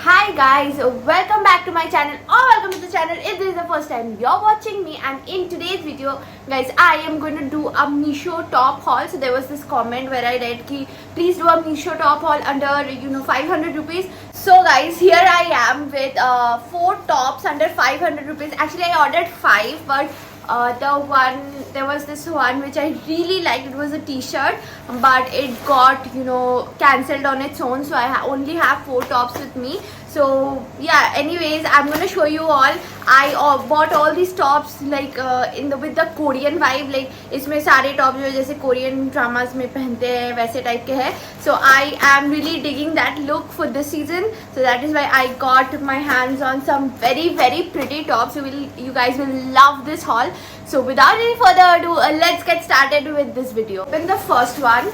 Hi guys, welcome back to my channel or welcome to the channel if this is the first time you're watching me. And in today's video guys, I am going to do a Meesho top haul. So there was this comment where I read ki please do a Meesho top haul under 500 rupees. So guys, here I am with 4 tops under 500 rupees. Actually I ordered 5, but there was this one which I really liked. It was a t-shirt, but it got cancelled on its own, so I only have 4 tops with me. So yeah, anyways, I'm gonna show you all. I bought all these tops like with the Korean vibe. Like इसमें सारे top जो जैसे Korean dramas में पहनते हैं वैसे type के हैं. So I am really digging that look for this season. So that is why I got my hands on some very pretty tops. You guys will love this haul. So without any further ado, let's get started with this video. Open the first one.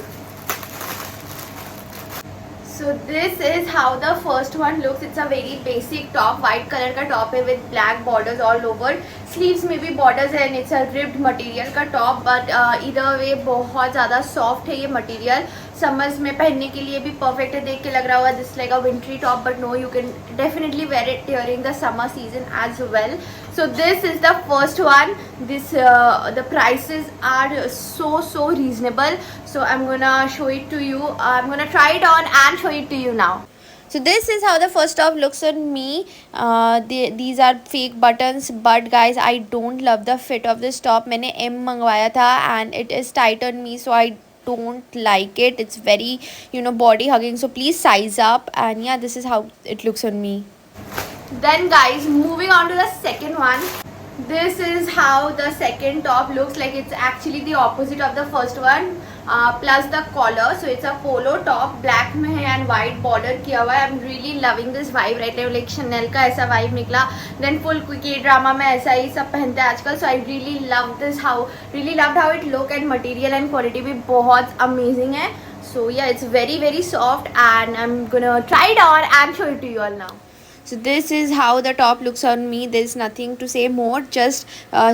So this is how the first one looks. It's a very basic top, white color का top है with black borders all over. Sleeves में भी borders है and it's a ribbed material का top, but either way बहुत ज़्यादा soft है ये material. Summers में पहनने के लिए भी perfect है. देख के लग रहा होगा this like a wintry top, but no, you can definitely wear it during the summer season as well. So this is the first one. This the prices are so reasonable. So I'm gonna show it to you. I'm gonna try it on and show it to you now. So this is how the first top looks on me. These are fake buttons, but guys, I don't love the fit of this top. मैंने M मंगवाया था and it is tight on me, so I don't like it. It's very body hugging, so please size up. And yeah, this is how it looks on me. Then guys, moving on to the second one. This is how the second top looks like. It's actually the opposite of the first one, plus the collar. So it's a polo top, black में है and white border किया हुआ है. I'm really loving this vibe right now. Like Chanel का ऐसा vibe निकला. Then full K drama में ऐसा ही सब पहनते हैं आजकल. So I really love this. Really loved how it look, and material and quality भी बहुत amazing है. So yeah, it's very soft, and I'm gonna try it on and show it to you all now. So this is how the top looks on me. There's nothing to say more. Just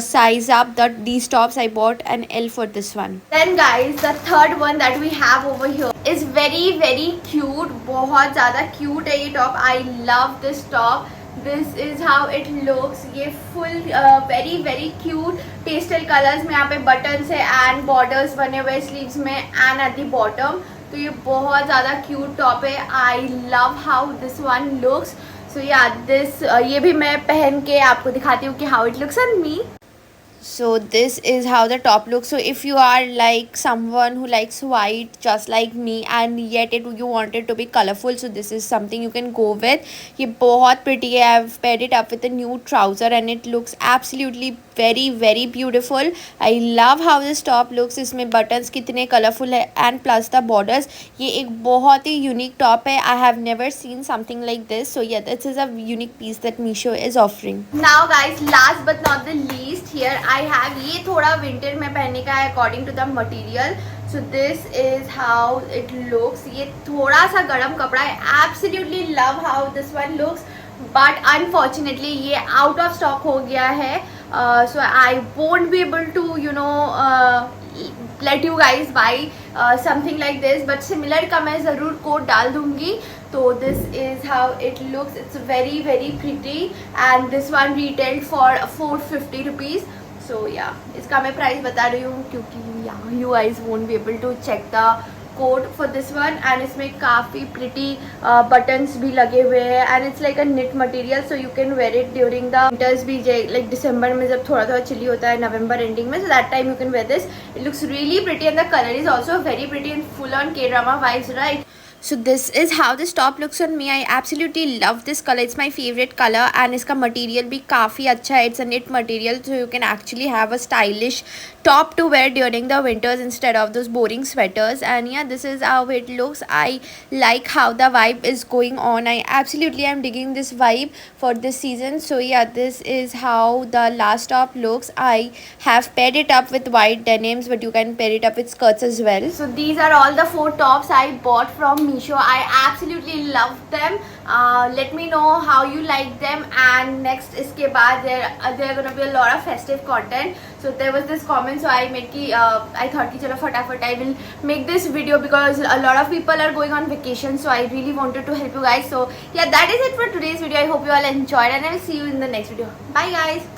size up these tops. I bought an L for this one. Then guys, the third one that we have over here is very cute. बहुत ज़्यादा cute है ये top. I love this top. This is how it looks. ये full very cute pastel colors में यहाँ पे buttons है and borders बने हुए sleeves में and at the bottom. तो ये बहुत ज़्यादा cute top है. I love how this one looks. So yeah, this ये भी मैं पहन के आपको दिखाती हूँ कि how it looks on me. So this is how the top looks. So if you are like someone who likes white just like me and yet you want it to be colorful, so this is something you can go with. ये बहुत pretty है. I've paired it up with a new trouser and it looks absolutely very beautiful. I love how this top looks. इसमें buttons कितने colorful है and plus the borders. ये एक बहुत ही unique top है. I have never seen something like this. So yeah, this is a unique piece that Meesho is offering. Now guys, last but not the least, here I have ये थोड़ा winter में पहनने का है according to the material. So this is how it looks. ये थोड़ा सा गर्म कपड़ा है. Absolutely love how this one looks. But unfortunately ये out of stock हो गया है. So I won't be able to let you guys buy something like this, but similar का मैं ज़रूर कोड डाल दूँगी. So this is how it looks. It's very pretty, and this one retailed for 450 rupees. So yeah, इसका मैं price बता रही हूँ क्योंकि yeah, you guys won't be able to check the code for this one. And इसमें काफ़ी pretty buttons भी लगे हुए हैं and it's like a knit material, so you can wear it during the winters भी, लाइक दिसंबर में जब थोड़ा चिली होता है, नवंबर एंडिंग में, so that time you can wear this. It looks really pretty and the colour is also very pretty and full on के drama vibes, right? So this is how this top looks on me. I absolutely love this color. It's my favorite color and इसका material भी काफ़ी अच्छा है. It's a knit material, so you can actually have a stylish top to wear during the winters instead of those boring sweaters. And yeah, this is how it looks. I like how the vibe is going on. I absolutely am digging this vibe for this season. So yeah, this is how the last top looks. I have paired it up with white denims, but you can pair it up with skirts as well. So these are all the 4 tops I bought from Meesho. I absolutely love them. Let me know how you like them. And next इसके बाद there are gonna be a lot of festive content. So there was this comment, so I thought कि चलो फटाफट I will make this video because a lot of people are going on vacation. So I really wanted to help you guys. So yeah, that is it for today's video. I hope you all enjoyed and I'll see you in the next video. Bye guys.